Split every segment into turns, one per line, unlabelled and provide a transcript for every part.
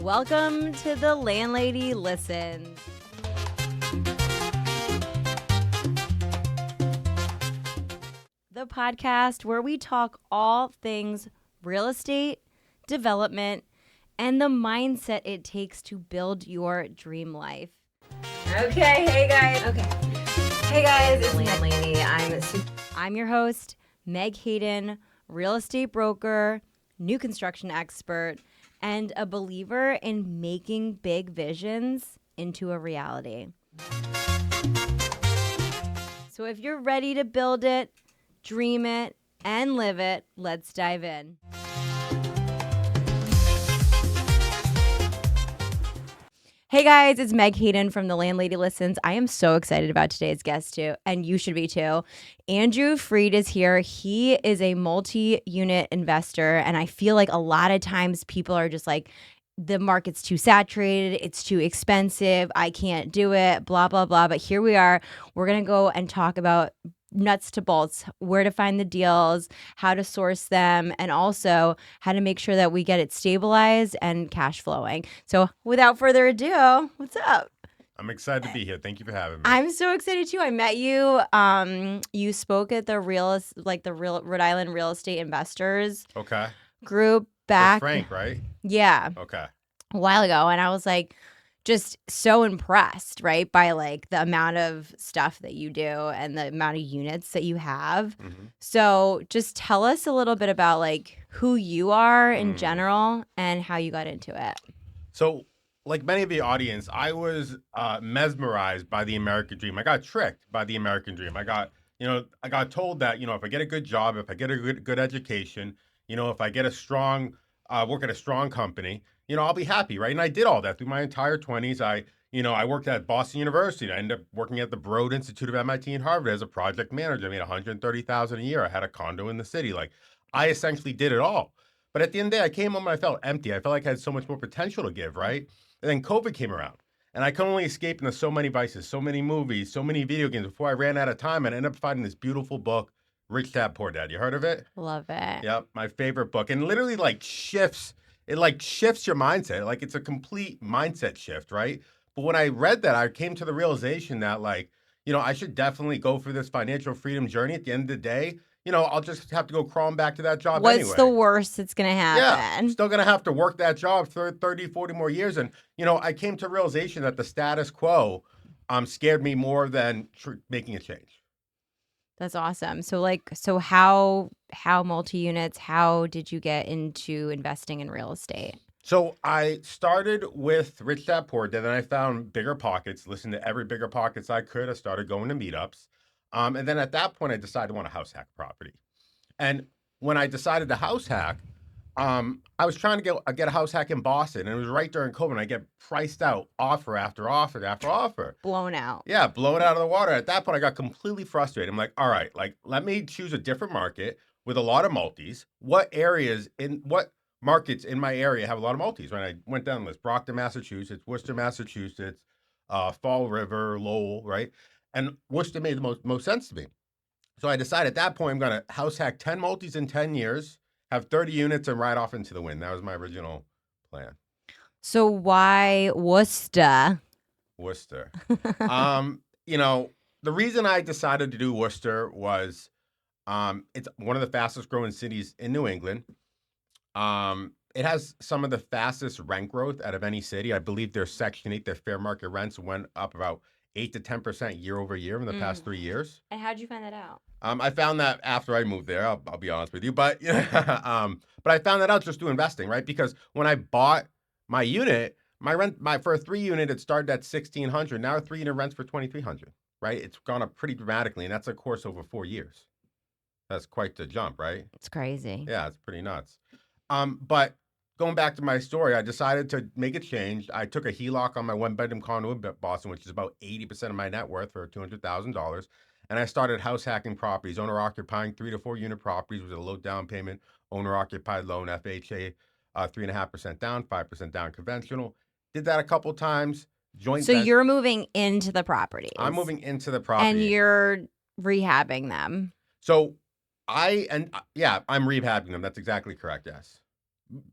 Welcome to the Landlady Listens. The podcast where we talk all things real estate, development, and the mindset it takes to build your dream life.
Okay, hey guys, it's Landlady.
I'm your host, Meg Hayden, real estate broker, new construction expert, and a believer in making big visions into a reality. So if you're ready to build it, dream it, and live it, let's dive in. Hey guys, it's Meg Hayden from the Landlady Listens. I am so excited about today's guest too, and you should be too. Andrew Freed is here. He is a multi-unit investor, and I feel like a lot of times people are just like, the market's too saturated, it's too expensive, I can't do it, blah, blah, blah. But here we are. We're going to go and talk about nuts to bolts, where to find the deals, how to source them, and also how to make sure that we get it stabilized and cash flowing. So without further ado, what's up?
I'm excited to be here. Thank you for having me.
I'm so excited too. I met you. You spoke at the Rhode Island Real Estate Investors
Okay.
group back.
With Frank, right?
Yeah.
Okay.
A while ago, and I was like just so impressed, right, by like the amount of stuff that you do and the amount of units that you have.
Mm-hmm.
So just tell us a little bit about like who you are in general and how you got into it.
So, like many of the audience, I was mesmerized by the American dream. I got tricked by the American dream. I got told that, if I get a good job, if I get a good education, if I get a strong, work at a strong company, I'll be happy, right? And I did all that through my entire 20s. I worked at Boston University. I ended up working at the Broad Institute of MIT and Harvard as a project manager. I made $130,000 a year. I had a condo in the city. Like, I essentially did it all. But at the end of the day, I came home and I felt empty. I felt like I had so much more potential to give, right? And then COVID came around. And I could only escape into so many vices, so many movies, so many video games before I ran out of time. And I ended up finding this beautiful book, Rich Dad, Poor Dad. You heard of it?
Love it.
Yep, my favorite book. And literally shifts your mindset. Like, it's a complete mindset shift, right? But when I read that, I came to the realization that I should definitely go for this financial freedom journey. At the end of the day, I'll just have to go crawling back to that job anyway.
What's the worst that's going to happen?
Yeah, I'm still going to have to work that job for 30, 40 more years. And, I came to the realization that the status quo scared me more than making a change.
That's awesome. So how multi-units, how did you get into investing in real estate?
So I started with Rich Dad Poor Dad, then I found Bigger Pockets, listened to every Bigger Pockets I could. I started going to meetups. And then at that point, I decided I want a house hack property. And when I decided to house hack, I was trying to get a house hack in Boston, and it was right during COVID. And I get priced out offer after offer after offer.
Blown out.
Yeah, blown out of the water. At that point, I got completely frustrated. I'm like, all right, let me choose a different market with a lot of multis. What markets in my area have a lot of multis? Right, I went down the list: Brockton, Massachusetts; Worcester, Massachusetts; Fall River, Lowell, right? And Worcester made the most sense to me. So I decided at that point I'm going to house hack 10 multis in 10 years, have 30 units, and ride off into the wind. That was my original plan.
So why Worcester?
Worcester. The reason I decided to do Worcester was it's one of the fastest growing cities in New England. It has some of the fastest rent growth out of any city. I believe their Section 8, their fair market rents went up about 8 to 10% year over year in the past 3 years.
And how'd you find that out?
I found that after I moved there. I'll be honest with you, but but I found that out just through investing, right? Because when I bought my unit, for a 3-unit, it started at $1,600. Now a 3-unit rents for $2,300, right? It's gone up pretty dramatically, and that's a course over 4 years. That's quite the jump, right?
It's crazy.
Yeah, it's pretty nuts. But going back to my story, I decided to make a change. I took a HELOC on my 1-bedroom condo in Boston, which is about 80% of my net worth, for $200,000. And I started house hacking properties, owner occupying 3 to 4 unit properties with a low down payment, owner occupied loan, FHA, 3.5% down, 5% down conventional. Did that a couple times.
So you're moving into the properties.
I'm moving into the property.
And you're rehabbing them.
So I'm rehabbing them. That's exactly correct. Yes.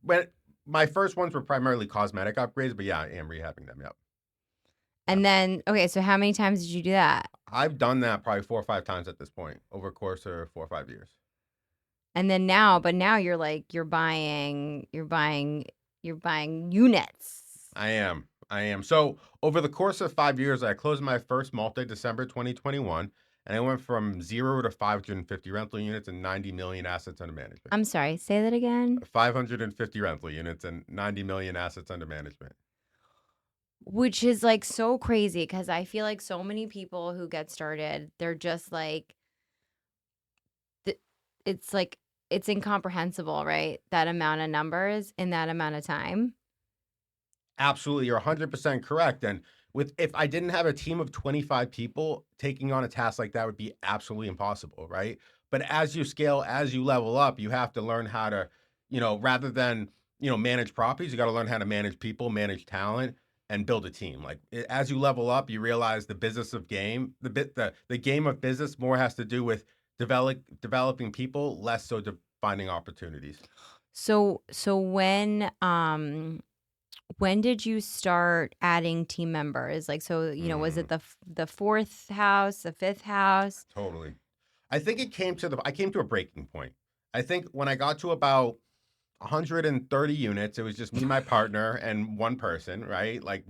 But my first ones were primarily cosmetic upgrades, but yeah, I am rehabbing them. Yep.
And then, okay, so how many times did you do that?
I've done that probably 4 or 5 times at this point over a course of 4 or 5 years.
And then now, but now you're like, you're buying units.
I am. So over the course of 5 years, I closed my first multi December 2021, and I went from 0 to 550 rental units and 90 million assets under management.
I'm sorry, say that again.
550 rental units and 90 million assets under management.
Which is like so crazy because I feel like so many people who get started, they're just like, it's like, it's incomprehensible, right? That amount of numbers in that amount of time.
Absolutely, you're 100% correct. And if I didn't have a team of 25 people, taking on a task like that would be absolutely impossible, right? But as you scale, as you level up, you have to learn how to, rather than, manage properties, you got to learn how to manage people, manage talent, and build a team. Like as you level up, you realize the business of game, the game of business more has to do with developing people, less so finding opportunities.
So when did you start adding team members? Like, so, was it the fourth house, the fifth house?
Totally. I think I came to a breaking point. I think when I got to about 130 units, it was just me, my partner, and one person, right? Like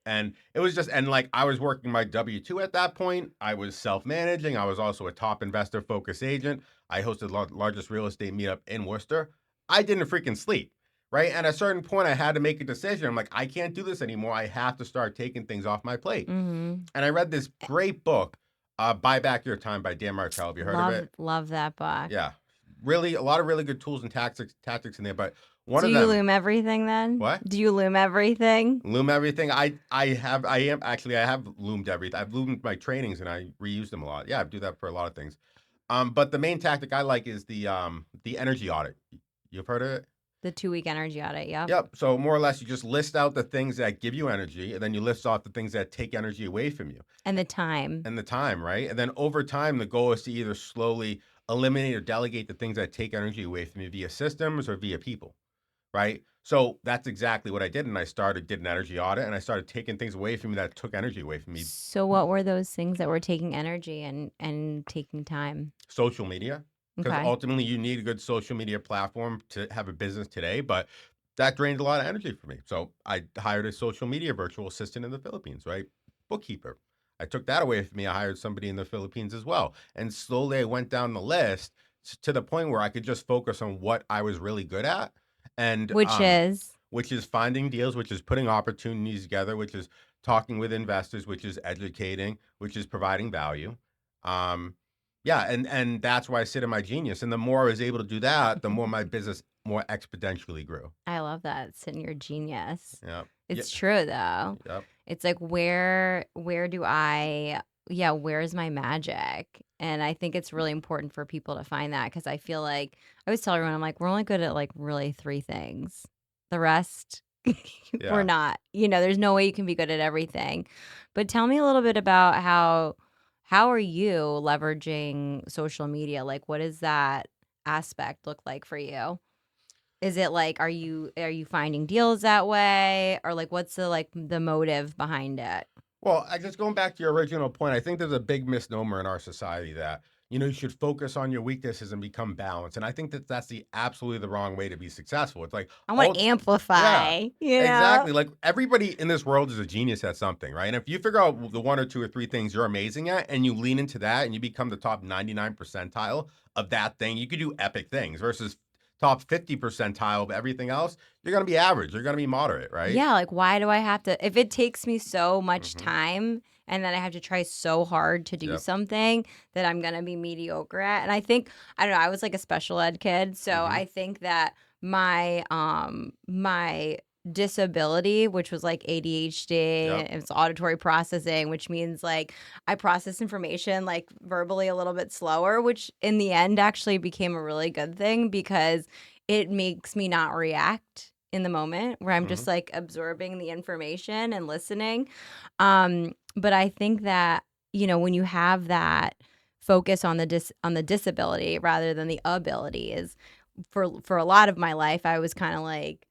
and it was just, and like I was working my W-2 at that point. I was self-managing. I was also a top investor focused agent. I hosted the largest real estate meetup in Worcester. I didn't freaking sleep, right? And at a certain point, I had to make a decision. I'm like, I can't do this anymore. I have to start taking things off my plate.
Mm-hmm.
And I read this great book, Buy Back Your Time by Dan Martell. Have you heard of it?
Love that book.
Yeah. Really, a lot of really good tools and tactics in there. But
Do you loom everything then?
What?
Do you loom everything?
Loom everything. I have loomed everything. I've loomed my trainings and I reuse them a lot. Yeah, I do that for a lot of things. But the main tactic I like is the energy audit. You've heard of it?
The 2-week energy audit, yeah.
Yep. So more or less, you just list out the things that give you energy, and then you list off the things that take energy away from you.
And the time.
Right? And then over time, the goal is to either slowly eliminate or delegate the things that take energy away from you via systems or via people, right? So that's exactly what I did. And I did an energy audit, and I started taking things away from me that took energy away from me.
So what were those things that were taking energy and taking time?
Social media. Because
Okay.
ultimately you need a good social media platform to have a business today, but that drained a lot of energy for me. So I hired a social media virtual assistant in the Philippines, right? Bookkeeper. I took that away from me. I hired somebody in the Philippines as well. And slowly I went down the list to the point where I could just focus on what I was really good at. And
Which
is finding deals, which is putting opportunities together, which is talking with investors, which is educating, which is providing value. Yeah, and that's why I sit in my genius. And the more I was able to do that, the more my business more exponentially grew.
I love that. Sit in your genius.
Yeah.
It's true though.
Yep.
It's like where's my magic? And I think it's really important for people to find that because I feel like I always tell everyone, I'm like, we're only good at like really 3 things. The rest we're not. There's no way you can be good at everything. But tell me a little bit about how are you leveraging social media? Like, what does that aspect look like for you? Is it like, are you finding deals that way? Or like, what's the motive behind it?
Well, I just going back to your original point, I think there's a big misnomer in our society that, you should focus on your weaknesses and become balanced. And I think that's absolutely the wrong way to be successful. It's like,
I want to amplify.
Yeah, exactly. Like everybody in this world is a genius at something, right? And if you figure out the 1 or 2 or 3 things you're amazing at and you lean into that and you become the top 99 percentile of that thing, you could do epic things versus top 50 percentile of everything else. You're going to be average. You're going to be moderate, right?
Yeah. Like, why do I have to, if it takes me so much time and then I have to try so hard to do something that I'm going to be mediocre at. And I think, I don't know, I was like a special ed kid. So I think that my disability, which was like ADHD, it's auditory processing, which means like I process information like verbally a little bit slower, which in the end actually became a really good thing because it makes me not react in the moment where I'm just like absorbing the information and listening. But I think that, when you have that focus on the disability rather than the ability is for a lot of my life, I was kind of like,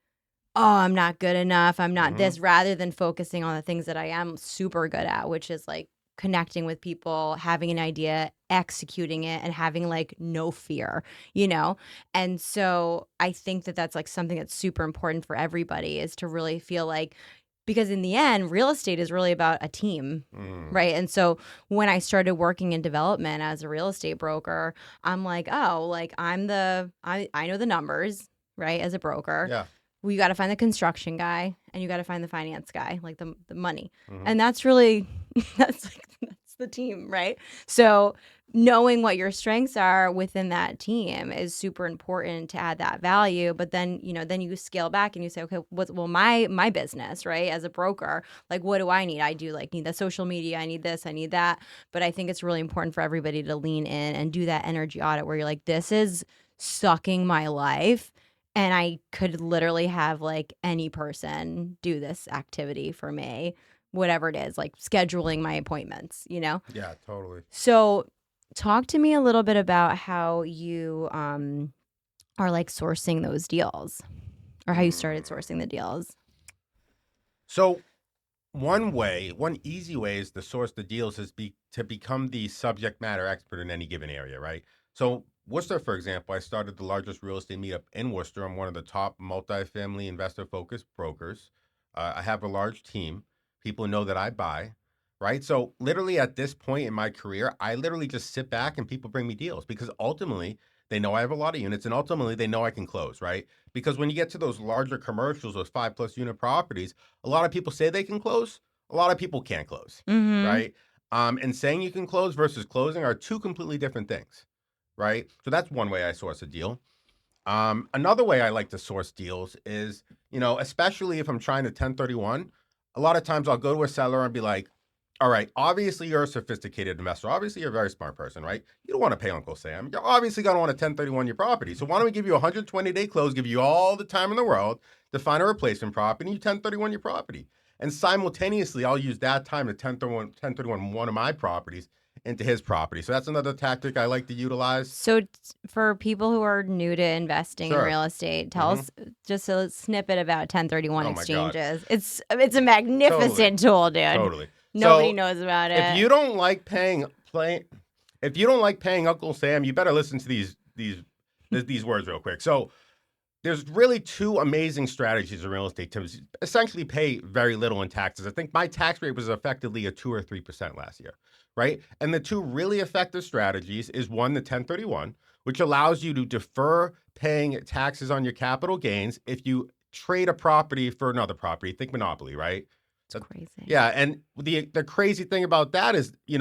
oh, I'm not good enough, I'm not
Mm-hmm.
this, rather than focusing on the things that I am super good at, which is like connecting with people, having an idea, executing it, and having like no fear, you know? And so I think that that's like something that's super important for everybody, is to really feel like, because in the end, real estate is really about a team.
Mm.
Right. And so when I started working in development as a real estate broker, I'm like, oh, like I know the numbers, right, as a broker.
Yeah.
Well, you got to find the construction guy and you got to find the finance guy, like the money.
Mm-hmm.
And that's really that's the team, right? So knowing what your strengths are within that team is super important to add that value. But then, then you scale back and you say, okay, my business, right? As a broker, like what do I need? I do like need the social media, I need this, I need that. But I think it's really important for everybody to lean in and do that energy audit where you're like, this is sucking my life. And I could literally have like any person do this activity for me, whatever it is, like scheduling my appointments,
Yeah, totally.
So talk to me a little bit about how you are like sourcing those deals, or how you started sourcing the deals.
So one easy way is to source the deals is to become the subject matter expert in any given area, right? So Worcester, for example, I started the largest real estate meetup in Worcester. I'm one of the top multifamily investor focused brokers. I have a large team. People know that I buy, right? So literally at this point in my career, I literally just sit back and people bring me deals because ultimately they know I have a lot of units and ultimately they know I can close, right? Because when you get to those larger commercials, those 5+ unit properties, a lot of people say they can close. A lot of people can't close,
Mm-hmm.
right? And saying you can close versus closing are two completely different things, right? So that's one way I source a deal. Another way I like to source deals is, especially if I'm trying to 1031, a lot of times I'll go to a seller and be like, all right, obviously you're a sophisticated investor. Obviously you're a very smart person, right? You don't want to pay Uncle Sam. You're obviously going to want to 1031 your property. So why don't we give you a 120-day close, give you all the time in the world to find a replacement property, and you 1031 your property. And simultaneously, I'll use that time to 1031 one of my properties into his property. So that's another tactic I like to utilize.
So for people who are new to investing in
Sure.
real estate, tell us just a snippet about 1031
Oh my God.
exchanges. It's a magnificent tool, dude.
Totally.
Nobody
So
knows about
if
it.
you don't like if you don't like paying Uncle Sam, you better listen to these words real quick. So there's really two amazing strategies in real estate to essentially pay very little in taxes. I think my tax rate was effectively a 2 or 3% last year, right? And the two really effective strategies is one, the 1031, which allows you to defer paying taxes on your capital gains if you trade a property for another property. Think monopoly, right?
It's crazy.
Yeah, and the crazy thing about that is,
You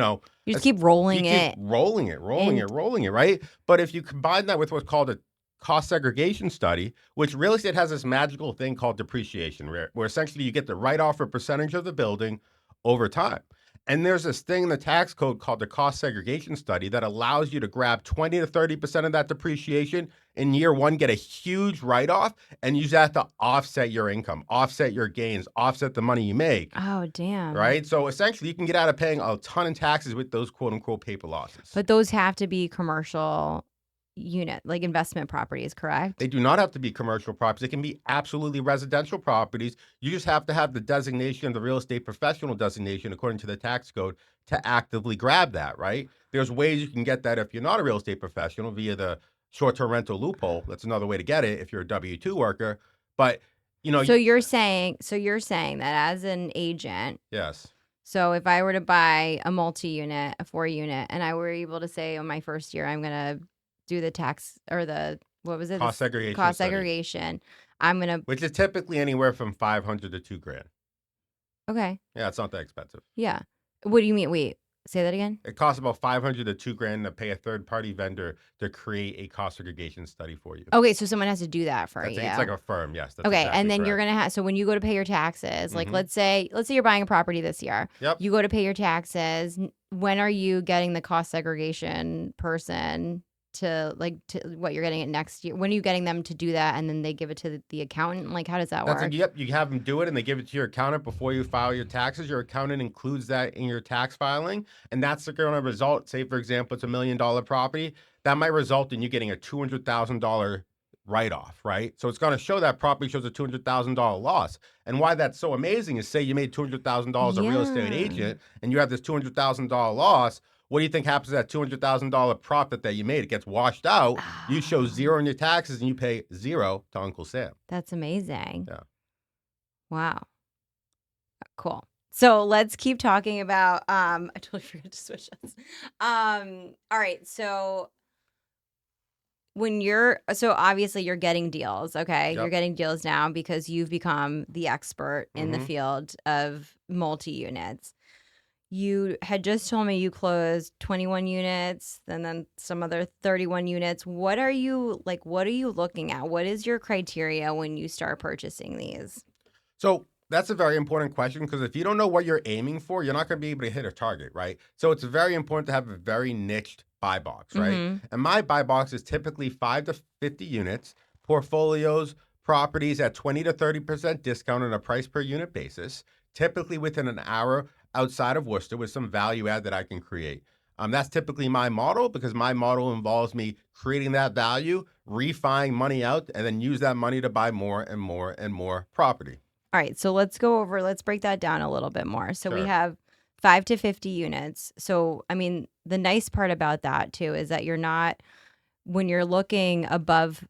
just keep rolling
you keep
it.
rolling it, right? But if you combine that with what's called a cost segregation study, which real estate has this magical thing called depreciation, where essentially you get to write off a percentage of the building over time. And there's this thing in the tax code called the cost segregation study that allows you to grab 20 to 30% of that depreciation in year one, get a huge write-off, and use that to offset your income, offset your gains, offset the money you make.
Oh, damn.
Right? So essentially you can get out of paying a ton in taxes with those quote unquote paper losses.
But those have to be commercial unit, like investment properties, correct?
They do not have to be commercial properties. They can be absolutely residential properties. You just have to have the designation, the real estate professional designation, according to the tax code, to actively grab that, right? There's ways you can get that if you're not a real estate professional via the short-term rental loophole. That's another way to get it if you're a W-2 worker. But,
So you're saying that as an agent,
yes.
so if I were to buy a multi-unit, a 4-unit, and I were able to say on my first year, I'm going to do the tax or what was it?
Cost segregation
Cost
study.
segregation. I'm going to.
Which is typically anywhere from $500 to $2,000.
Okay.
Yeah, it's not that expensive.
Yeah. What do you mean? Wait, say that again.
It costs about $500 to $2,000 to pay a third-party vendor to create a cost segregation study for you.
Okay, so someone has to do that for you.
It's like a firm, yes. That's
okay,
exactly
and then
correct.
you're gonna have. So when you go to pay your taxes, like
Mhm.
let's say you're buying a property this year.
Yep.
You go to pay your taxes. When are you getting the cost segregation person to what you're getting it next year? When are you getting them to do that, and then they give it to the accountant? Like, how does that work?
Yep. You have them do it, and they give it to your accountant before you file your taxes. Your accountant includes that in your tax filing, and that's going to result. Say, for example, it's $1 million property. That might result in you getting a $200,000 write-off, right? So it's going to show that property shows a $200,000 loss. And why that's so amazing is, say you made $200,000 a real estate
Yeah.
agent and you have this $200,000 loss. What do you think happens to that $200,000 profit that you made? It gets washed out. You show zero in your taxes and you pay zero to Uncle Sam.
That's amazing.
Yeah.
Wow. Cool. So let's keep talking about I totally forgot to switch us. All right. So obviously you're getting deals, okay?
Yep.
You're getting deals now because you've become the expert in the field of multi-units. You had just told me you closed 21 units and then some other 31 units. What are you looking at? What is your criteria when you start purchasing these?
So that's a very important question, because if you don't know what you're aiming for, you're not going to be able to hit a target, right? So it's very important to have a very niched buy box, right? And my buy box is typically 5 to 50 units, portfolios, properties at 20 to 30% discount on a price per unit basis, typically within an hour outside of Worcester with some value add that I can create. That's typically my model, because my model involves me creating that value, refining money out, and then use that money to buy more and more and more property.
All right, so let's break that down a little bit more. So we
Sure.
have 5 to 50 units. So, I mean, the nice part about that too is that you're not, when you're looking above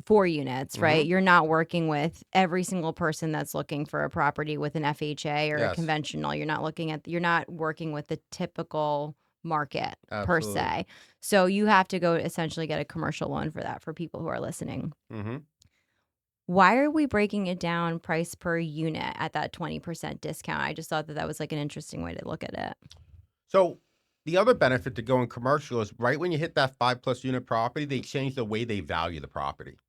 4 units, right? You're not working with every single person that's looking for a property with an FHA or a
Yes.
conventional. You're not working with the typical market per
Absolutely.
se. So you have to go essentially get a commercial loan for that, for people who are listening. Why are we breaking it down price per unit at that 20% discount? I just thought that was like an interesting way to look at it.
So the other benefit to going commercial is, right when you hit that 5+ unit property, they change the way they value the property,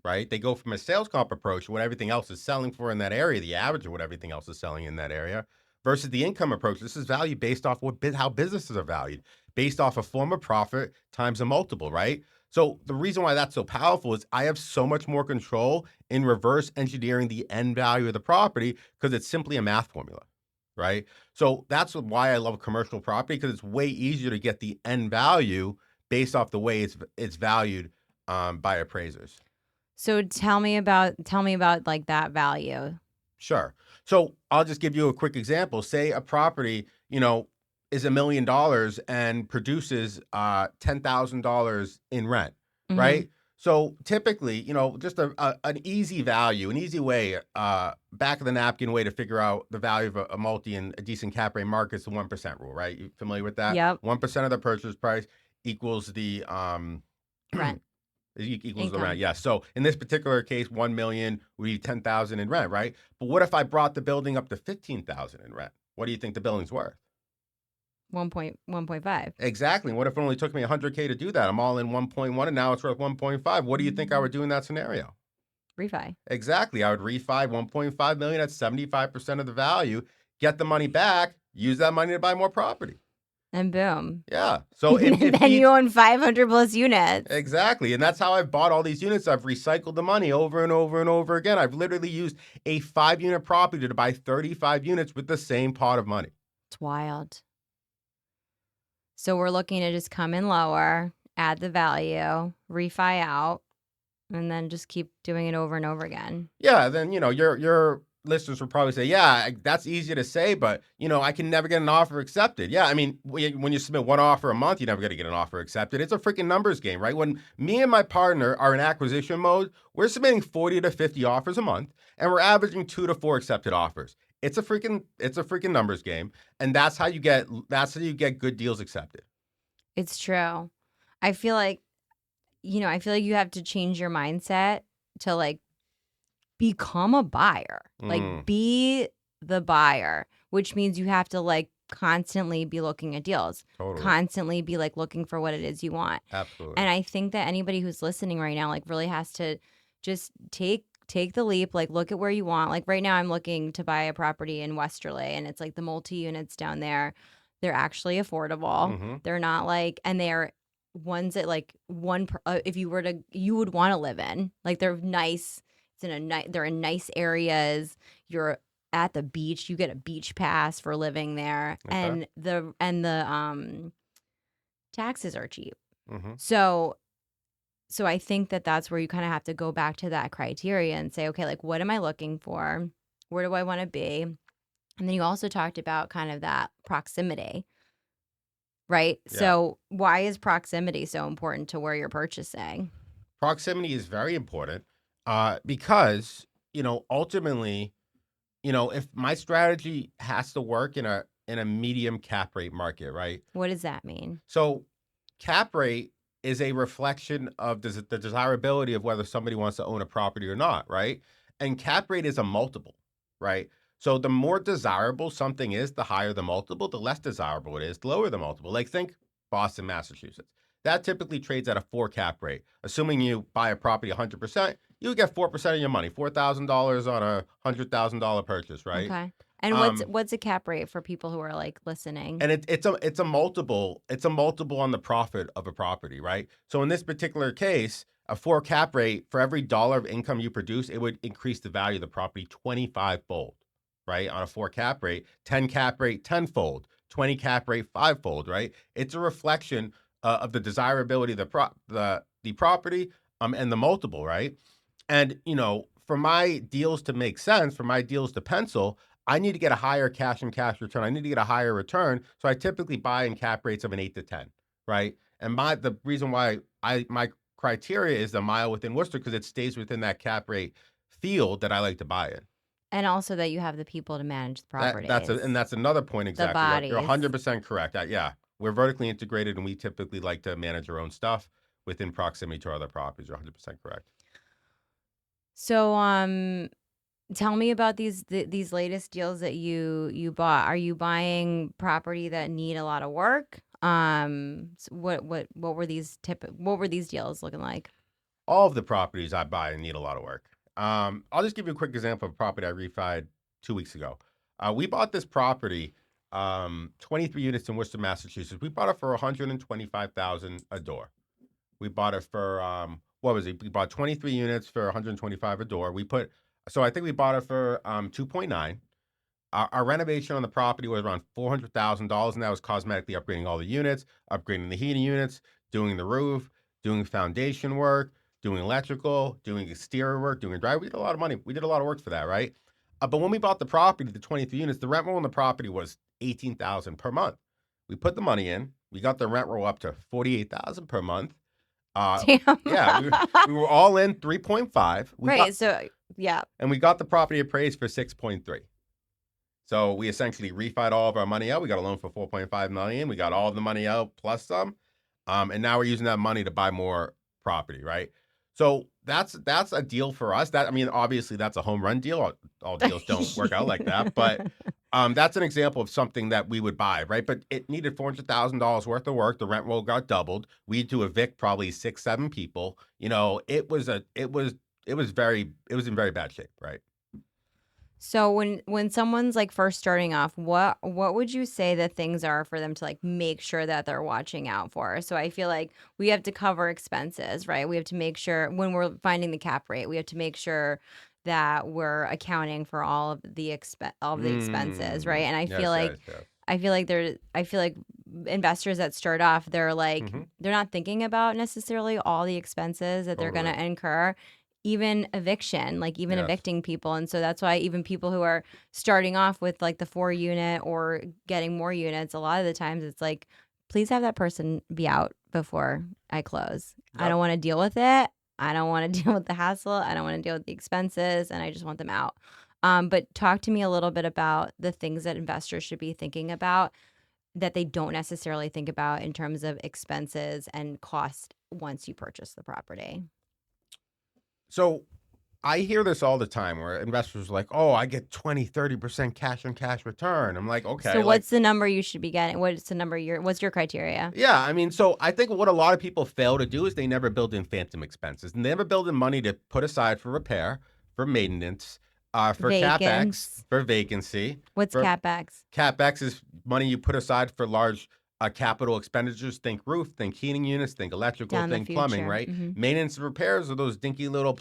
right? They go from a sales comp approach, what everything else is selling for in that area, the average of what everything else is selling in that area, versus the income approach. This is value based off how businesses are valued, based off a form of profit times a multiple, right? So the reason why that's so powerful is I have so much more control in reverse engineering the end value of the property, because it's simply a math formula, right? So that's why I love commercial property, because it's way easier to get the end value based off the way it's valued by appraisers.
So tell me about like that value.
Sure. So I'll just give you a quick example. Say a property, is $1 million and produces $10,000 in rent, right? So typically, just an easy value, an easy way, back of the napkin way to figure out the value of a multi in a decent cap rate market is the 1% rule, right? You familiar with that?
Yep.
1% of the purchase price equals the
Rent.
equals the rent. Yes. So in this particular case, 1 million would be 10,000 in rent, right? But what if I brought the building up to 15,000 in rent? What do you think the building's worth?
1.5.
Exactly. What if it only took me $100K to do that? I'm all in 1.1 and now it's worth 1.5. What do you think I would do in that scenario?
Refi.
Exactly. I would refi 1.5 million at 75% of the value, get the money back, use that money to buy more property.
And boom.
Yeah. So
then you own 500 plus units.
Exactly. And that's how I've bought all these units. I've recycled the money over and over and over again. I've literally used a 5-unit property to buy 35 units with the same pot of money.
It's wild. So we're looking to just come in lower, add the value, refi out, and then just keep doing it over and over again.
Yeah. Then, your listeners will probably say, yeah, that's easy to say, but, I can never get an offer accepted. Yeah. I mean, when you submit one offer a month, you're never going to get an offer accepted. It's a freaking numbers game, right? When me and my partner are in acquisition mode, we're submitting 40 to 50 offers a month, and we're averaging 2 to 4 accepted offers. It's a freaking numbers game. And that's how you get good deals accepted.
It's true. I feel like you have to change your mindset to like become a buyer, like be the buyer, which means you have to like constantly be looking at deals, constantly be like looking for what it is you want.
Absolutely.
And I think that anybody who's listening right now, like really has to just take the leap, like look at where you want. Like right now I'm looking to buy a property in Westerly, and it's like the multi-units down there. They're actually affordable. They're not like, and they're ones that like if you would want to live in, like they're nice. They're in nice areas. You're at the beach. You get a beach pass for living there. Okay. And the taxes are cheap. So So I think that that's where you kind of have to go back to that criteria and say, okay, like, what am I looking for? Where do I want to be? And then you also talked about kind of that proximity, right?
Yeah.
So why is proximity so important to where you're purchasing?
Proximity is very important because, ultimately, if my strategy has to work in a medium cap rate market, right?
What does that mean?
So cap rate is a reflection of the desirability of whether somebody wants to own a property or not, right? And cap rate is a multiple, right? So the more desirable something is, the higher the multiple, the less desirable it is, the lower the multiple. Like think Boston, Massachusetts. That typically trades at a 4 cap rate. Assuming you buy a property 100%, you get 4% of your money, $4,000 on a $100,000 purchase, right?
Okay. And
Um,
what's a cap rate for people who are like listening?
and it's a multiple on the profit of a property, right? So in this particular case, a 4 cap rate for every dollar of income you produce, it would increase the value of the property 25-fold, right? On a 4 cap rate, 10 cap rate 10-fold, 20 cap rate 5-fold, right? It's a reflection of the desirability of the property and the multiple, right? And, for my deals to make sense, for my deals to pencil, I need to get a higher cash and cash return. I need to get a higher return. So I typically buy in cap rates of an 8 to 10, right? And the reason why my criteria is the mile within Worcester because it stays within that cap rate field that I like to buy in.
And also that you have the people to manage the properties,
That's another point
the
exactly. You're
bodies.
100% correct. Yeah, we're vertically integrated and we typically like to manage our own stuff within proximity to our other properties. You're 100% correct.
So tell me about these latest deals that you bought. Are you buying property that need a lot of work? What were these deals looking like?
All of the properties I buy need a lot of work. I'll just give you a quick example of a property I refied 2 weeks ago. We bought this property, 23 units in Worcester, Massachusetts. We bought it for 125,000 a door. We bought it for what was it? We bought 23 units for 125 a door. So I think we bought it for 2.9. Our renovation on the property was around $400,000, and that was cosmetically upgrading all the units, upgrading the heating units, doing the roof, doing foundation work, doing electrical, doing exterior work, doing driveway. We did a lot of money. We did a lot of work for that, right? But when we bought the property, the 23 units, the rent roll on the property was $18,000 per month. We put the money in. We got the rent roll up to $48,000 per month.
Damn.
Yeah, we were all in 3.5.
Right. So yeah.
And we got the property appraised for 6.3. So we essentially refied all of our money out. We got a loan for 4.5 million. We got all of the money out plus some. And now we're using that money to buy more property, right? So that's a deal for us. Obviously that's a home run deal. All deals don't work out like that, but that's an example of something that we would buy, right? But it needed $400,000 worth of work. The rent roll got doubled. We had to evict probably 6, 7 people. It was in very bad shape, right?
So when someone's like first starting off, what would you say the things are for them to like make sure that they're watching out for? So I feel like we have to cover expenses, right? We have to make sure when we're finding the cap rate, we have to make sure that we're accounting for all of the expenses, right? And I feel
Yes,
like
yes, yes.
I feel like investors that start off, they're like
Mm-hmm.
they're not thinking about necessarily all the expenses that they're going
Totally.
to incur, even eviction, like even
Yes.
evicting people. And so that's why even people who are starting off with like the 4 unit or getting more units, a lot of the times it's like, please have that person be out before I close. I don't
Yep.
want to deal with it. I don't want to deal with the hassle. I don't want to deal with the expenses, and I just want them out. But talk to me a little bit about the things that investors should be thinking about that they don't necessarily think about in terms of expenses and cost once you purchase the property.
So I hear this all the time where investors are like, oh, I get 20, 30% cash on cash return. I'm like, okay,
So
like,
what's the number you should be getting? What's your criteria?
yeah, so I think what a lot of people fail to do is they never build in phantom expenses. And they never build in money to put aside for repair, for maintenance, for CapEx,
Vacants.
for vacancy.
What's
For
CapEx?
CapEx is money you put aside for large capital expenditures. Think roof, think heating units, think electrical,
Down the
think plumbing,
future.
right?
Mhm.
Maintenance and repairs are those dinky little,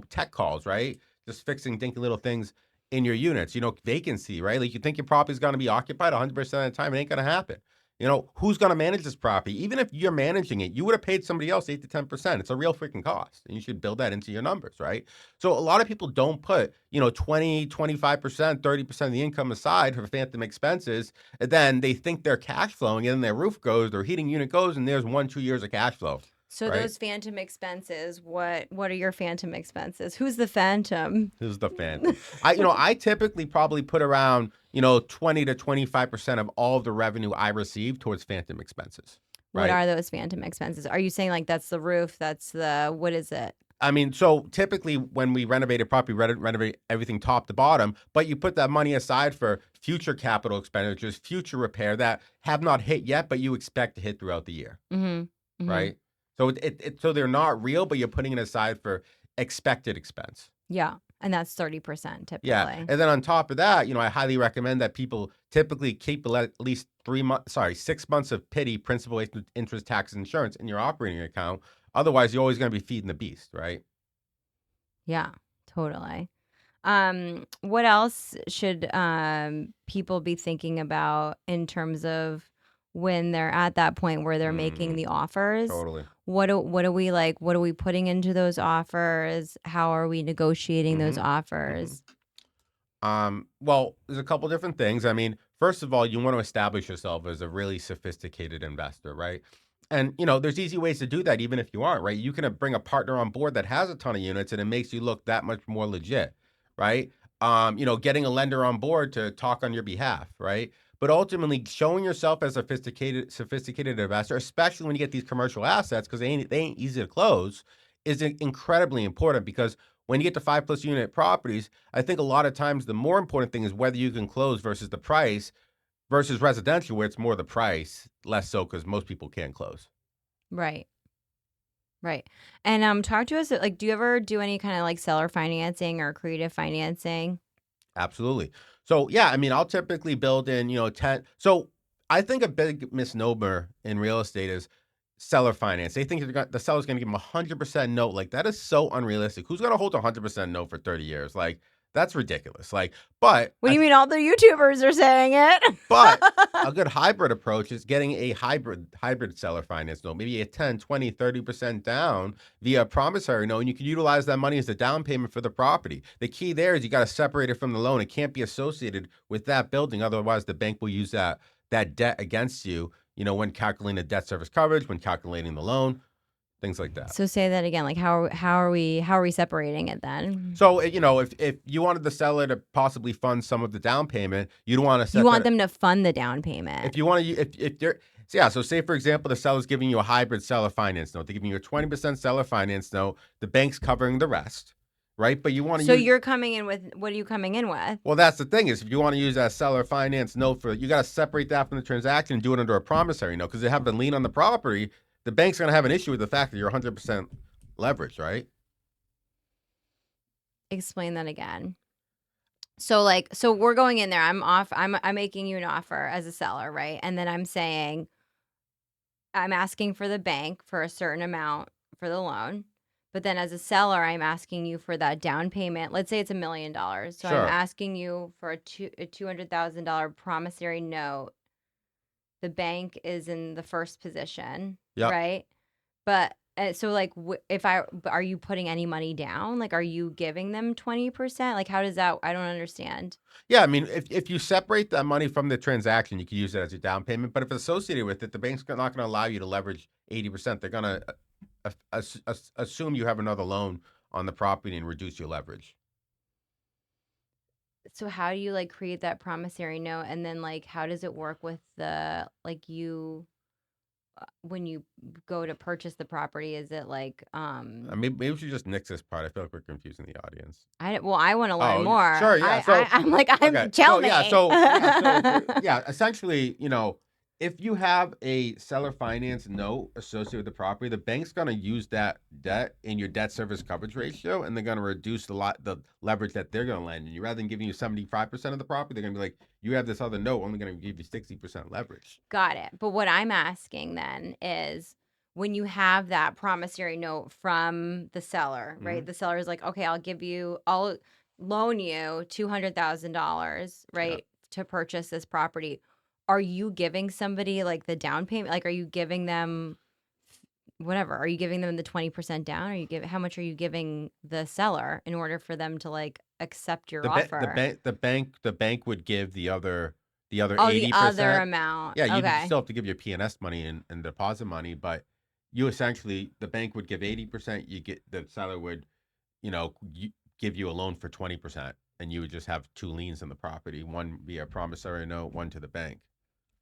tech calls, right? Just fixing dinky little things in your units. Vacancy, right? Like you think your property's going to be occupied 100% of the time. It ain't going to happen. who's going to manage this property? Even if you're managing it, you would have paid somebody else 8 to 10%. It's a real freaking cost. And you should build that into your numbers, right? So a lot of people don't put, 20, 25%, 30% of the income aside for phantom expenses. And then they think they're cash flowing, and then their roof goes, their heating unit goes, and there's 1-2 years of cash flow.
So
right?
those phantom expenses, what are your phantom expenses? Who's the phantom?
Who's the phantom? I typically probably put around, 20 to 25% of all of the revenue I receive towards phantom expenses.
What
Right?
are those phantom expenses? Are you saying like that's the roof? That's what is it?
I mean, so typically when we renovate a property, renovate everything top to bottom, but you put that money aside for future capital expenditures, future repair that have not hit yet, but you expect to hit throughout the year.
Mm-hmm.
Right? So so they're not real, but you're putting it aside for expected expense.
Yeah. And that's 30% typically.
Yeah. And then on top of that, I highly recommend that people typically keep at least 6 months of pity, principal, interest, taxes, insurance in your operating account. Otherwise, you're always going to be feeding the beast, right?
Yeah, totally. What else should people be thinking about in terms of when they're at that point where they're making the offers?
Totally.
What are we like? What are we putting into those offers? How are we negotiating those offers?
Well, there's a couple different things. I mean, first of all, you want to establish yourself as a really sophisticated investor, right? And, there's easy ways to do that, even if you aren't, right? You can bring a partner on board that has a ton of units and it makes you look that much more legit, right? Getting a lender on board to talk on your behalf, right? But ultimately, showing yourself as a sophisticated investor, especially when you get these commercial assets, because they ain't easy to close, is incredibly important. Because when you get to 5+ unit properties, I think a lot of times the more important thing is whether you can close versus the price, versus residential, where it's more the price, less so because most people can't close.
Right. Right. And talk to us, like, do you ever do any kind of like seller financing or creative financing?
Absolutely. So yeah, I mean, I'll typically build in, 10. So I think a big misnomer in real estate is seller finance. They think the seller's going to give them 100% note. Like, that is so unrealistic. Who's going to hold a 100% note for 30 years? Like, that's ridiculous. Like, but
What do you mean all the YouTubers are saying it?
But a good hybrid approach is getting a hybrid seller finance note, maybe a 10, 20, 30% down via a promissory note, and you can utilize that money as the down payment for the property. The key there is you got to separate it from the loan. It can't be associated with that building. Otherwise, the bank will use that debt against you, when calculating the debt service coverage, when calculating the loan, things like that.
So say that again. Like how are we separating it then?
So, if you wanted the seller to possibly fund some of the down payment, you'd want to
You want them to fund the down payment.
If you want to, if they're, so yeah, so say for example, the seller's giving you a hybrid seller finance note. They're giving you a 20% seller finance note. The bank's covering the rest, right? But you want to
So you're coming in with, what are you coming in with?
Well, that's the thing is if you want to use that seller finance note you got to separate that from the transaction and do it under a promissory note because they have the lien on the property. The bank's going to have an issue with the fact that you're 100% leverage, right?
Explain that again. So we're going in there. I'm making you an offer as a seller, right? And then I'm saying I'm asking for the bank for a certain amount for the loan. But then as a seller, I'm asking you for that down payment. Let's say it's $1 million. So
Sure.
I'm asking you for a $200,000 promissory note. The bank is in the first position,
Yep.
right? But so like, are you putting any money down? Like, are you giving them 20%? Like, how does that? I don't understand.
Yeah, I mean, if you separate that money from the transaction, you can use it as a down payment. But if it's associated with it, the bank's not going to allow you to leverage 80%. They're going to assume you have another loan on the property and reduce your leverage.
So how do you like create that promissory note, and then like how does it work with the like you when you go to purchase the property? Is it like
Maybe we should just nix this part. I feel like we're confusing the audience.
I want to learn
Oh,
more.
sure, yeah, so-
I'm
Okay,
tell
so,
me.
yeah, essentially, if you have a seller finance note associated with the property, the bank's going to use that debt in your debt service coverage ratio, and they're going to reduce the leverage that they're going to lend you. Rather than giving you 75% of the property, they're going to be like, you have this other note, only going to give you 60% leverage.
Got it. But what I'm asking then is when you have that promissory note from the seller, right? The seller is like, okay, I'll loan you $200,000, right, to purchase this property. are you giving somebody like the down payment? Like, are you giving them whatever? Are you giving them the 20% down? Are you how much are you giving the seller in order for them to like accept your offer?
The bank would give the other
Oh, the other
80%.
amount.
Yeah, you
Okay.
still have to give your P&S money and deposit money, but you essentially the bank would give 80%. The seller would, give you a loan for 20%, and you would just have two liens on the property, one via promissory note, one to the bank.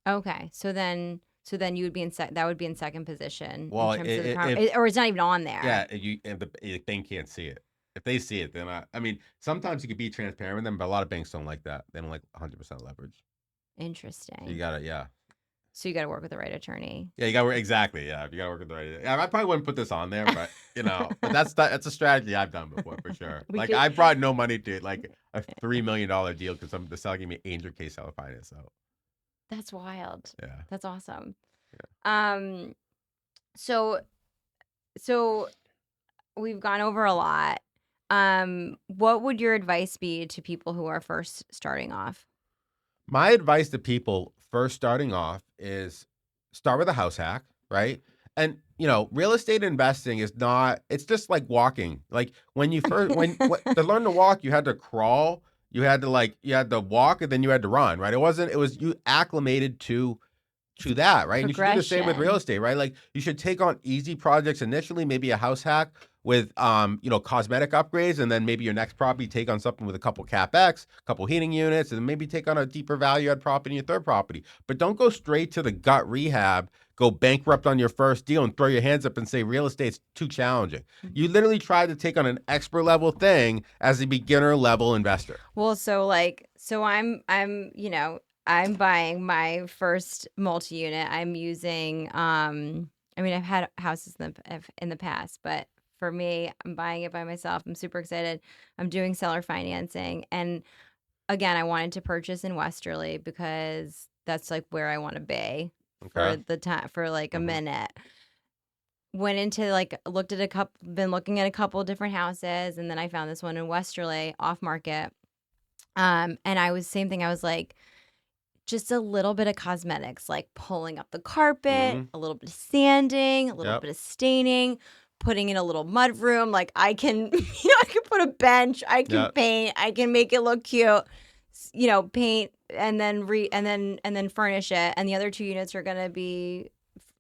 Okay. So then you would be that would be in second position in
Well,
terms of the
if
or it's not even on there.
yeah, and the bank can't see it. If they see it, then I mean, sometimes you could be transparent with them, but a lot of banks don't like that. They don't like 100% leverage. So you
Interesting.
gotta, yeah.
So you got to work with the right attorney.
Yeah, you gotta work exactly. Yeah, you gotta work with the right. Yeah, I probably wouldn't put this on there, but but that's a strategy I've done before for sure.
We
Like
could.
I brought no money to like a $3 million deal because the seller gave me angel case seller finance. So
That's wild.
yeah,
That's awesome.
yeah.
Um. So so we've gone over a lot. What would your advice be to people who are first starting off?
My advice to people first starting off is start with a house hack, right? And real estate investing is not. It's just like walking. Like when you first to learn to walk, you had to crawl. You had to walk, and then you had to run, right? It wasn't. It was you acclimated to that, right? And you should do the same with real
Progression.
estate, right? Like you should take on easy projects initially, maybe a house hack with cosmetic upgrades, and then maybe your next property take on something with a couple capex, a couple heating units, and then maybe take on a deeper value add property in your third property. But don't go straight to the gut rehab, go bankrupt on your first deal and throw your hands up and say real estate's too challenging. You literally try to take on an expert level thing as a beginner level investor.
Well, I'm buying my first multi-unit. I'm using I mean, I've had houses in the past, but for me, I'm buying it by myself. I'm super excited. I'm doing seller financing, and again, I wanted to purchase in Westerly because that's like where I want to be for
Okay.
the time for like a
hmm
minute. Went into like looked at a couple, been looking at a couple different houses, and then I found this one in Westerly off market. And I was same thing. I was like, just a little bit of cosmetics, like pulling up the carpet,
hmm
a little bit of sanding, a little
Yep.
bit of staining, putting in a little mud room. Like I can, I can put a bench, I can
Yep.
paint, I can make it look cute. Paint and then and then furnish it. And the other two units are gonna be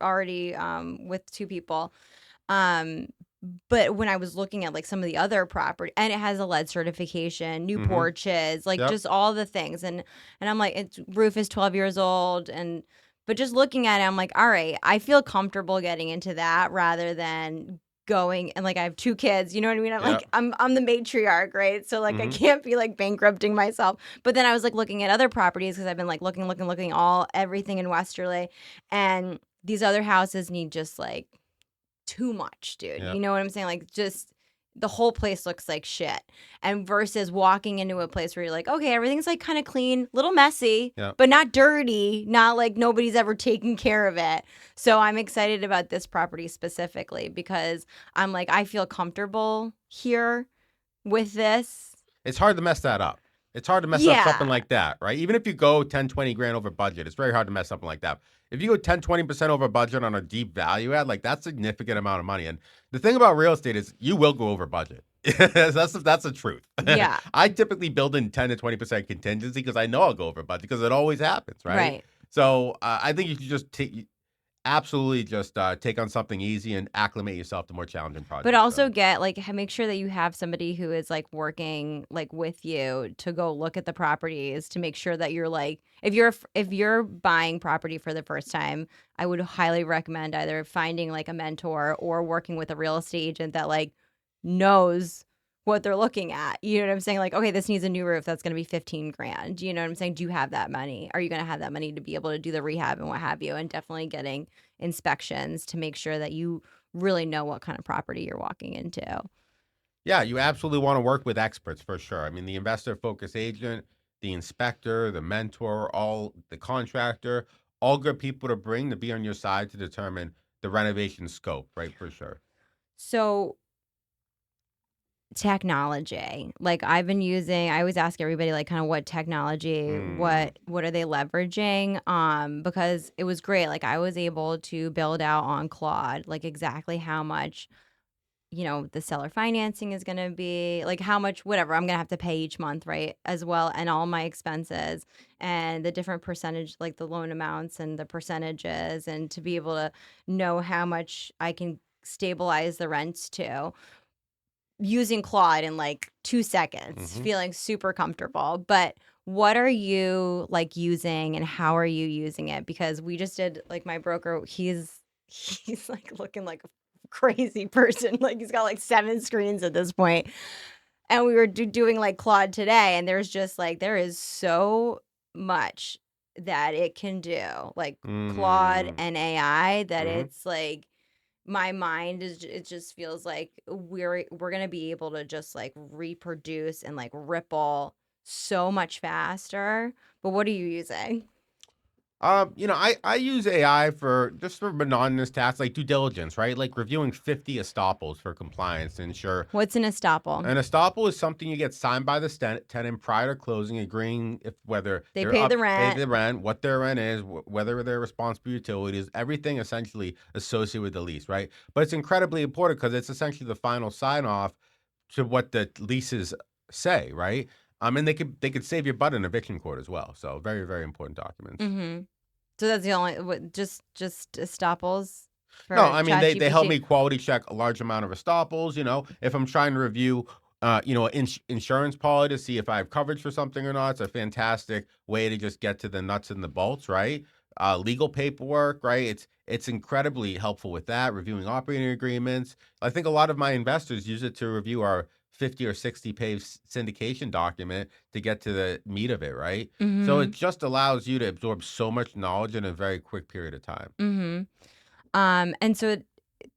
already with two people. Um, but when I was looking at like some of the other property, and it has a lead certification, new
hmm
porches, like
Yep.
just all the things, and I'm like, its roof is 12 years old, and but just looking at it, I'm like, all right, I feel comfortable getting into that rather than going and like I have two kids, you know what I mean? I'm like,
Yep.
I'm the matriarch, right? So like I
hmm
can't be like bankrupting myself. But then I was like looking at other properties because I've been like looking everything in Westerly, and these other houses need just like too much, dude. You
Yep.
know what I'm saying? Like just the whole place looks like shit. And versus walking into a place where you're like, okay, everything's like kind of clean, little messy,
Yep.
but not dirty, not like nobody's ever taken care of it. So I'm excited about this property specifically because I'm like, I feel comfortable here with this.
It's hard to mess that up. It's hard to mess up something
Yeah.
like that, right? Even if you go 10, 20 grand over budget, it's very hard to mess something like that. If you go 10, 20% over budget on a deep value add, like that's a significant amount of money. And the thing about real estate is you will go over budget. That's the truth.
Yeah.
I typically build in 10 to 20% contingency because I know I'll go over budget because it always happens, right?
Right.
So I think you should just absolutely just take on something easy and acclimate yourself to more challenging projects.
But also get like make sure that you have somebody who is like working like with you to go look at the properties to make sure that you're like if you're buying property for the first time, I would highly recommend either finding like a mentor or working with a real estate agent that like knows what they're looking at. You know what I'm saying? Like, okay, this needs a new roof. That's going to be 15 grand. You know what I'm saying? Do you have that money? Are you going to have that money to be able to do the rehab and what have you? And definitely getting inspections to make sure that you really know what kind of property you're walking into.
Yeah, you absolutely want to work with experts for sure. I mean, the investor focus agent, the inspector, the mentor, all the contractor, all good people to bring to be on your side to determine the renovation scope, right? For sure.
So technology. Like I've been using, I always ask everybody like kind of what technology,
Mm.
what are they leveraging? Because it was great. Like I was able to build out on Claude, like exactly how much, the seller financing is going to be, like how much, whatever I'm going to have to pay each month, right? As well, and all my expenses and the different percentage, like the loan amounts and the percentages, and to be able to know how much I can stabilize the rents to using Claude in like 2 seconds,
Hmm.
feeling super comfortable. But what are you like using and how are you using it? Because we just did like my broker, he's like looking like a crazy person. Like he's got like 7 screens at this point. And we were doing like Claude today, and there's just like there is so much that it can do, like Claude
Mm.
and AI, that
Hmm.
it's like my mind is it just feels like we're gonna be able to just like reproduce and like ripple so much faster. But what are you using?
I use AI for just for monotonous tasks like due diligence, right? Like reviewing 50 estoppels for compliance to ensure.
What's an estoppel?
An estoppel is something you get signed by the tenant prior to closing, agreeing if whether
They
they're
pay
up
the
pay
rent.
the rent, what their rent is, whether they're responsible for utilities, everything essentially associated with the lease, right? But it's incredibly important because it's essentially the final sign off to what the leases say, right? And they could save your butt in eviction court as well. So very, very important documents.
Mm-hmm. So that's the only just estoppels
No,
for
I mean they help
ChatGPT.
me quality check a large amount of estoppels. If I'm trying to review, insurance policy to see if I have coverage for something or not, it's a fantastic way to just get to the nuts and the bolts, right? Legal paperwork, right? It's incredibly helpful with that. Reviewing operating agreements. I think a lot of my investors use it to review our 50 or 60-page syndication document to get to the meat of it, right? So
Mm-hmm.
it just allows you to absorb so much knowledge in a very quick period of time.
Mm-hmm. And so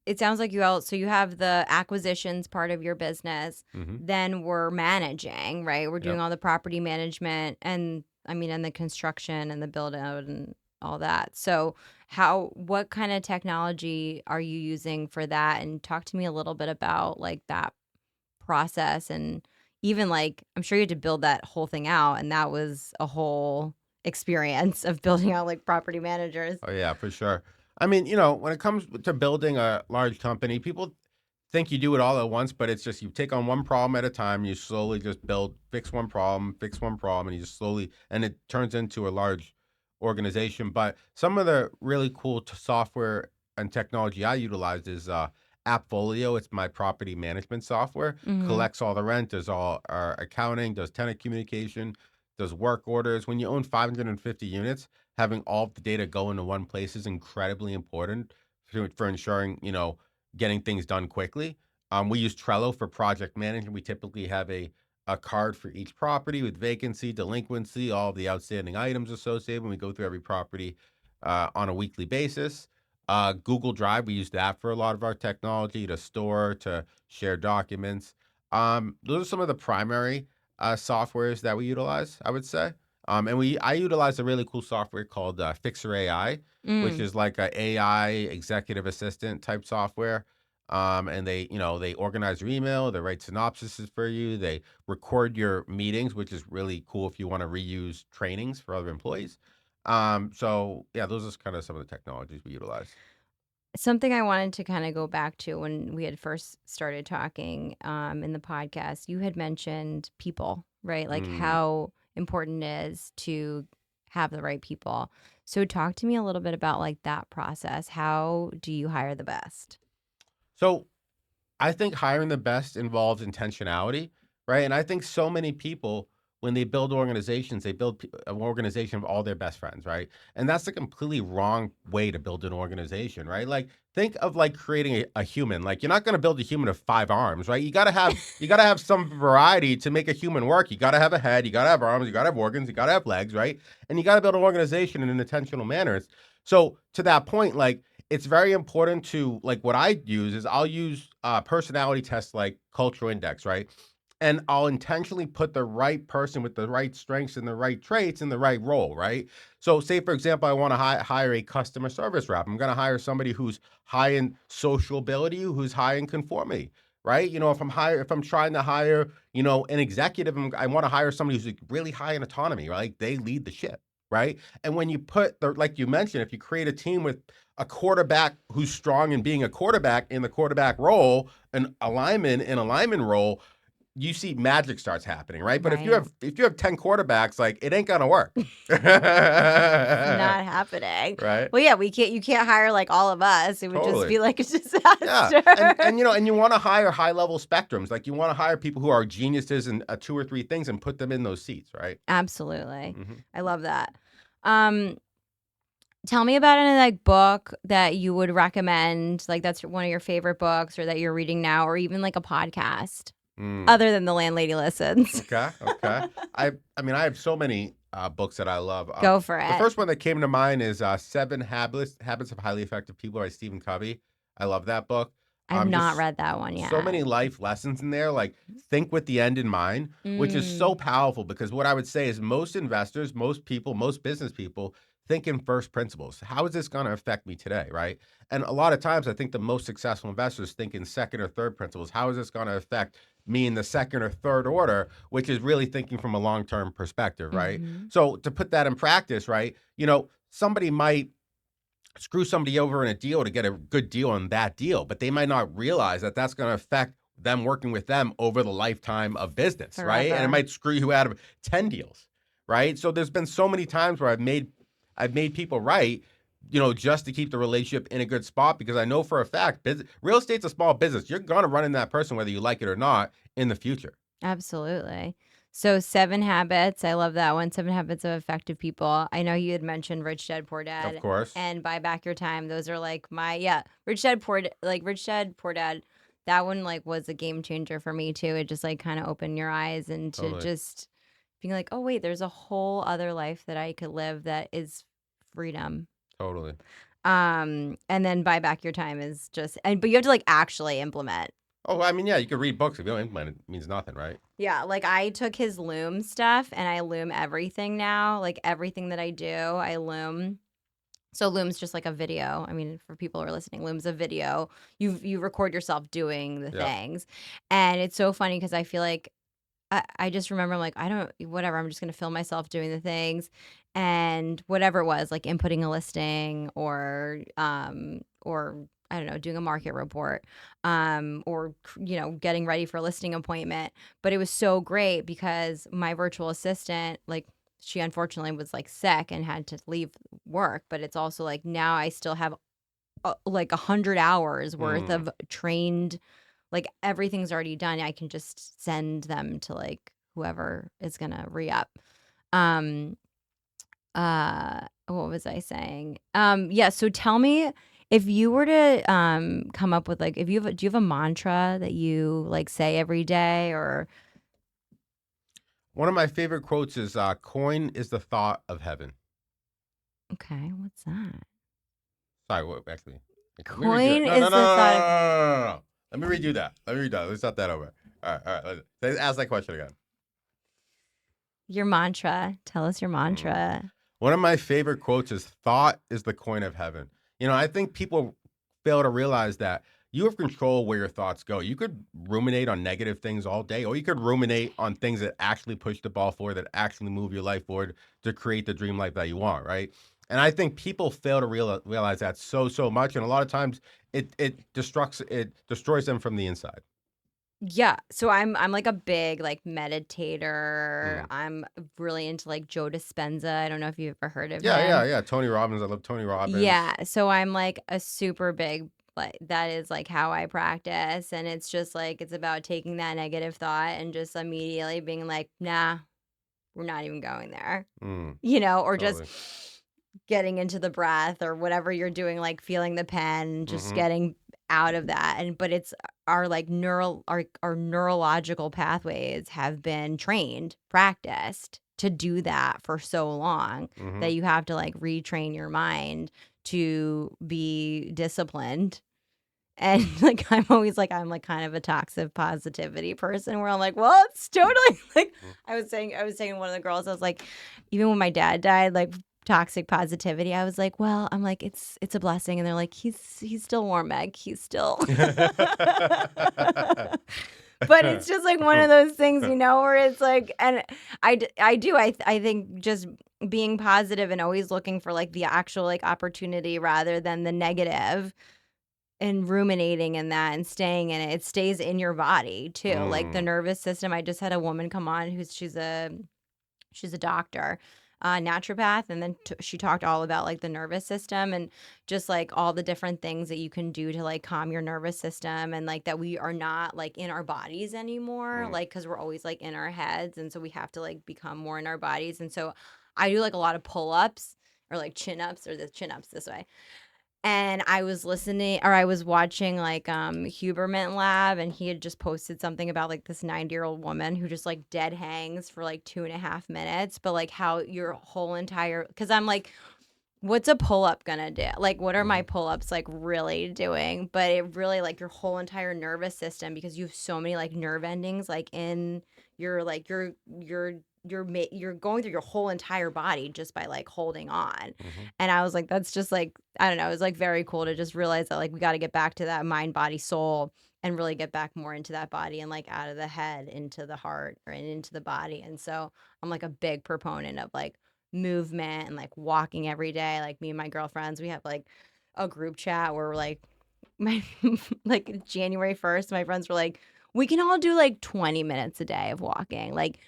it sounds like so you have the acquisitions part of your business.
Hmm.
Then we're managing, right? We're doing
Yep.
all the property management and I mean, and the construction and the build out and all that. So what kind of technology are you using for that? And talk to me a little bit about like that process, and even like I'm sure you had to build that whole thing out, and that was a whole experience of building out like property managers.
Oh yeah, for sure. I mean, when it comes to building a large company, people think you do it all at once, but it's just you take on one problem at a time. You slowly just fix one problem, and you just slowly, and it turns into a large organization. But some of the really cool software and technology I utilize is Appfolio. It's my property management software.
Mm-hmm.
Collects all the rent, does all our accounting, does tenant communication, does work orders. When you own 550 units, having all of the data go into one place is incredibly important for ensuring, getting things done quickly. We use Trello for project management. We typically have a card for each property with vacancy, delinquency, all of the outstanding items associated when we go through every property on a weekly basis. Google Drive, we use that for a lot of our technology to store, to share documents. Those are some of the primary softwares that we utilize, I would say. And I utilize a really cool software called Fixer AI, which
Mm.
is like a AI executive assistant type software. And they organize your email, they write synopsises for you, they record your meetings, which is really cool if you want to reuse trainings for other employees. So yeah, those are kind of some of the technologies we utilize.
Something I wanted to kind of go back to when we had first started talking in the podcast, you had mentioned people, right? Like
Mm.
how important it is to have the right people. So talk to me a little bit about like that process. How do you hire the best?
So I think hiring the best involves intentionality, right? And I think so many people, when they build organizations, they build an organization of all their best friends, right? And that's a completely wrong way to build an organization, right? Like, think of like creating a human. Like, you're not going to build a human of 5 arms, right? You got to have some variety to make a human work. You got to have a head, you got to have arms, you got to have organs, you got to have legs, right? And you got to build an organization in an intentional manner. So to that point, like it's very important to like what I use is I'll use personality tests like cultural index, right? And I'll intentionally put the right person with the right strengths and the right traits in the right role, right? So, say for example, I want to hire a customer service rep. I'm going to hire somebody who's high in sociability, who's high in conformity. right? If I'm trying to hire, an executive, I want to hire somebody who's like, really high in autonomy, right? They lead the ship, right? And when you like you mentioned, if you create a team with a quarterback who's strong in being a quarterback in the quarterback role, an alignment role, you see magic starts happening, right? But if you
Right.
have 10 quarterbacks, like it ain't gonna work.
Not happening.
Right?
Well, yeah, you can't hire like all of us. It would just
Totally.
be like a
Yeah.
disaster.
And you want to hire high level spectrums. Like you want to hire people who are geniuses in two or three things and put them in those seats, right?
Absolutely.
hmm
I love that. Tell me about any like book that you would recommend, like that's one of your favorite books or that you're reading now, or even like a podcast other than The Landlady Listens.
Okay. I have so many books that I love.
Go for
The
it.
first one that came to mind is Seven Habits of Highly Effective People by Stephen Covey. I love that book.
I've not
Just
read that one yet.
so many life lessons in there. Like think with the end in mind, which is so powerful because what I would say is most investors, most people, most business people think in first principles. How is this going to affect me today, right? And a lot of times I think the most successful investors think in second or third principles. How is this going to affect me in the second or third order, which is really thinking from a long-term perspective, right? So to put that in practice, right, somebody might screw somebody over in a deal to get a good deal on that deal, but they might not realize that that's going to affect them working with them over the lifetime of business, right? And it might screw you out of 10 deals, right? So there's been so many times where I've made people right, just to keep the relationship in a good spot because I know for a fact real estate's a small business. You're going to run into that person whether you like it or not in the future.
Absolutely. So 7 Habits, I love that one. 7 Habits of Effective People. I know you had mentioned Rich Dad Poor Dad.
Of course.
And Buy Back Your Time. Those are like Rich Dad Poor Dad. That one like was a game changer for me too. It just like kind of opened your eyes and to just being like, oh wait, there's a whole other life that I could live that is freedom.
Totally.
And then Buy Back Your Time is just but you have to like actually implement.
Oh, I mean, yeah, you could read books. If you don't implement it, it means nothing, right?
Yeah, like I took his Loom stuff and I Loom everything now. Like everything that I do, I Loom. So Loom's just like a video. I mean, for people who are listening, Loom's a video. You record yourself doing the things. And it's so funny because I feel like I just remember I'm like, whatever, I'm just going to film myself doing the things. And whatever it was, like inputting a listing or I don't know, doing a market report, or getting ready for a listing appointment. But it was so great because my virtual assistant, like, she unfortunately was like sick and had to leave work. But it's also like now I still have like 100 hours worth of trained, like everything's already done. I can just send them to like whoever is gonna re-up. What was I saying? Yeah. So tell me, if you were to come up with like, do you have a mantra that you like say every day or?
One of my favorite quotes is coin is the thought of heaven.
Okay, what's that?
Sorry, what actually?
Coin is the thought of.
No. Let me redo that. Let's start that over. All right. Let's ask that question again.
Your mantra. Tell us your mantra.
One of my favorite quotes is thought is the coin of heaven. I think people fail to realize that you have control where your thoughts go. You could ruminate on negative things all day, or you could ruminate on things that actually push the ball forward, that actually move your life forward to create the dream life that you want, right? And I think people fail to realize that so much. And a lot of times it destroys them from the inside.
Yeah. So I'm like a big like meditator. I'm really into like Joe Dispenza. I don't know if you've ever heard of him.
Yeah. Tony Robbins. I love Tony Robbins.
Yeah. So I'm like a super big, like that is like how I practice. And it's just like, it's about taking that negative thought and just immediately being like, nah, we're not even going there, or just getting into the breath or whatever you're doing, like feeling the pen, just getting out of that. But it's our like our neurological pathways have been practiced to do that for so long that you have to like retrain your mind to be disciplined. And like I'm always like I'm like kind of a toxic positivity person where I'm like, well, it's totally like I was saying to one of the girls, I was like, even when my dad died, like toxic positivity, I was like, well, I'm like, it's a blessing. And they're like, he's still warm, Meg. He's still. But it's just like one of those things, where it's like, and I think just being positive and always looking for like the actual like opportunity rather than the negative and ruminating in that and staying in it. It stays in your body too. Like the nervous system. I just had a woman come on she's a doctor, naturopath, and then she talked all about like the nervous system and just like all the different things that you can do to like calm your nervous system, and like that we are not like in our bodies anymore, like because we're always like in our heads, and so we have to like become more in our bodies. And so I do like a lot of pull-ups or like chin-ups, or the chin-ups this way. And I was watching like Huberman Lab, and he had just posted something about like this 90-year-old woman who just like dead hangs for like 2.5 minutes, but like how your whole entire, because I'm like, what's a pull-up gonna do? Like, what are my pull-ups like really doing? But it really like your whole entire nervous system, because you have so many like nerve endings like in your like you're going through your whole entire body just by like holding on. And I was like, that's just like, I don't know, it was like very cool to just realize that like we got to get back to that mind, body, soul, and really get back more into that body and like out of the head into the heart or into the body. And so I'm like a big proponent of like movement and like walking every day. Like me and my girlfriends, we have like a group chat where we're like, my like January 1st, my friends were like, we can all do like 20 minutes a day of walking. Like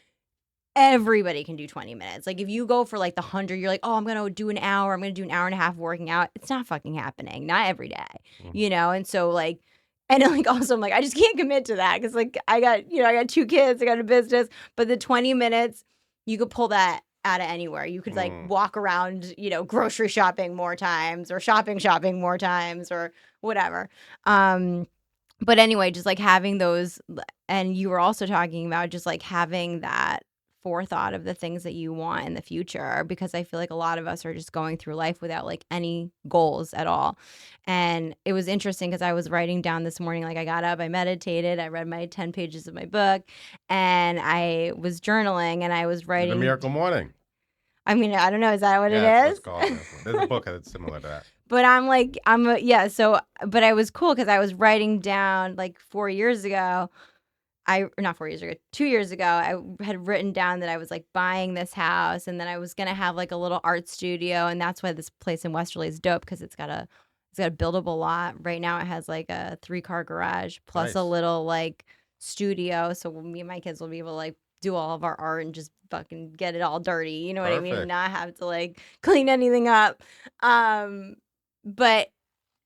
everybody can do 20 minutes. Like if you go for like the 100, you're like, oh, I'm going to do an hour. I'm going to do an hour and a half working out. It's not fucking happening. Not every day, And so like, and then like also I'm like, I just can't commit to that. Cause like I got 2 kids, I got a business, but the 20 minutes, you could pull that out of anywhere. You could like walk around, grocery shopping more times or shopping more times or whatever. But anyway, just like having those, and you were also talking about just like having that forethought of the things that you want in the future, because I feel like a lot of us are just going through life without like any goals at all. And it was interesting because I was writing down this morning, like I got up, I meditated, I read my 10 pages of my book, and I was journaling, and I was writing.
The Miracle Morning.
I mean, I don't know. Is that what it is?
That's what it's called. There's a book that's similar to that.
But I'm like, but I was cool because I was writing down like 4 years ago. Not 4 years ago, 2 years ago, I had written down that I was like buying this house, and then I was going to have like a little art studio. And that's why this place in Westerly is dope, because it's got a buildable lot. Right now it has like a 3-car garage plus a little like studio. So me and my kids will be able to like do all of our art and just fucking get it all dirty. You know what I mean? Not have to like clean anything up. But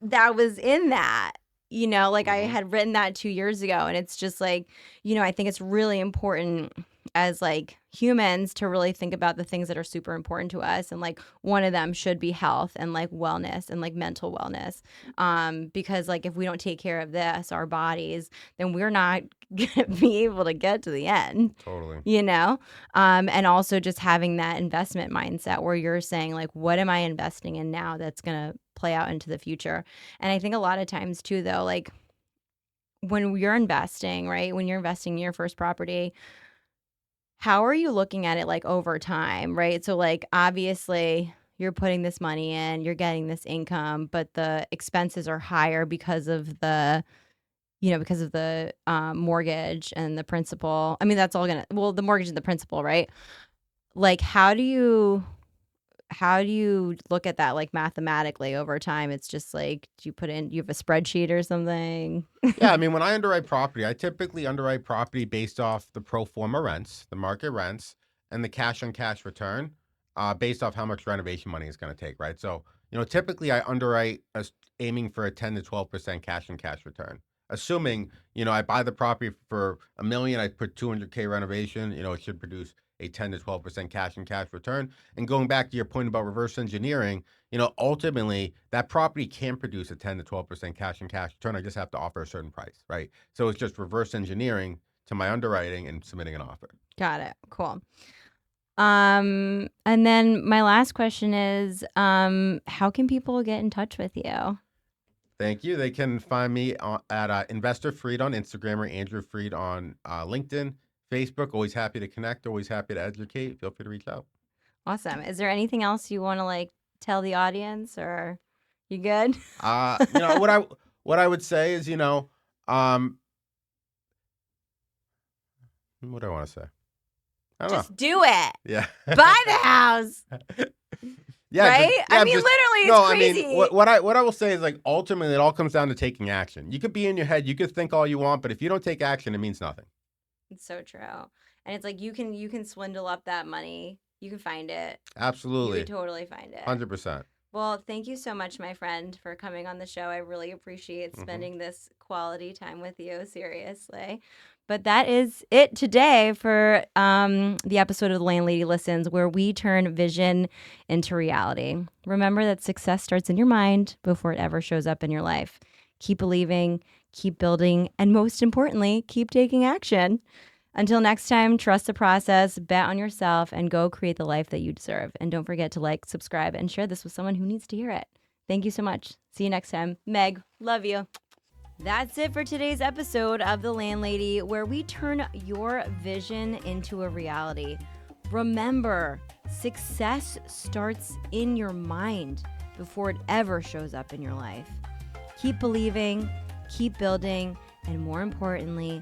that was in that. Like I had written that 2 years ago, and it's just like, I think it's really important as like humans to really think about the things that are super important to us. And like one of them should be health and like wellness and like mental wellness. Because like if we don't take care of this, our bodies, then we're not gonna be able to get to the end.
Totally.
And also just having that investment mindset where you're saying like, what am I investing in now that's gonna play out into the future? And I think a lot of times too, though, like when you're investing, right, when you're investing in your first property, how are you looking at it like over time, right? So like obviously you're putting this money in, you're getting this income, but the expenses are higher because of the mortgage and the principal. I mean, that's all the mortgage and the principal, right? Like how do you look at that like mathematically over time? It's just like, do you have a spreadsheet or something?
Yeah, I mean, when I underwrite property, I typically underwrite property based off the pro forma rents, the market rents, and the cash on cash return, based off how much renovation money is going to take, right? So, typically I underwrite aiming for a 10 to 12% cash on cash return. Assuming, I buy the property for $1 million, I put $200K renovation, it should produce a 10 to 12% cash on cash return. And going back to your point about reverse engineering, ultimately that property can produce a 10 to 12% cash on cash return. I just have to offer a certain price, right? So it's just reverse engineering to my underwriting and submitting an offer.
Got it. Cool. And then my last question is, how can people get in touch with you?
Thank you. They can find me at Investor Freed on Instagram, or Andrew Freed on LinkedIn, Facebook. Always happy to connect. Always happy to educate. Feel free to reach out.
Awesome. Is there anything else you want to like tell the audience, or you good?
What I would say is, what do I want to say? I don't
Just do it.
know. Yeah.
Buy the house.
Yeah,
right? I mean,
just-
literally, it's
no,
crazy.
I mean, what I will say is, like, ultimately, it all comes down to taking action. You could be in your head, you could think all you want, but if you don't take action, it means nothing.
It's so true. And it's like you can swindle up that money. You can find it.
Absolutely.
You can totally find it.
100%.
Well, thank you so much, my friend, for coming on the show. I really appreciate spending this quality time with you, seriously. But that is it today for the episode of the Landlady Listens, where we turn vision into reality. Remember that success starts in your mind before it ever shows up in your life. Keep believing, keep building, and most importantly, keep taking action. Until next time, trust the process, bet on yourself, and go create the life that you deserve. And don't forget to like, subscribe, and share this with someone who needs to hear it. Thank you so much. See you next time. Meg, love you. That's it for today's episode of The Landlady, where we turn your vision into a reality. Remember, success starts in your mind before it ever shows up in your life. Keep believing, keep building, and more importantly,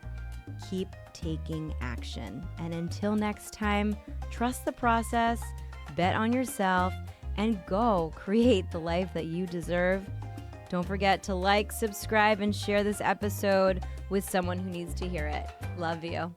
keep taking action. And until next time, trust the process, bet on yourself, and go create the life that you deserve. Don't forget to like, subscribe, and share this episode with someone who needs to hear it. Love you.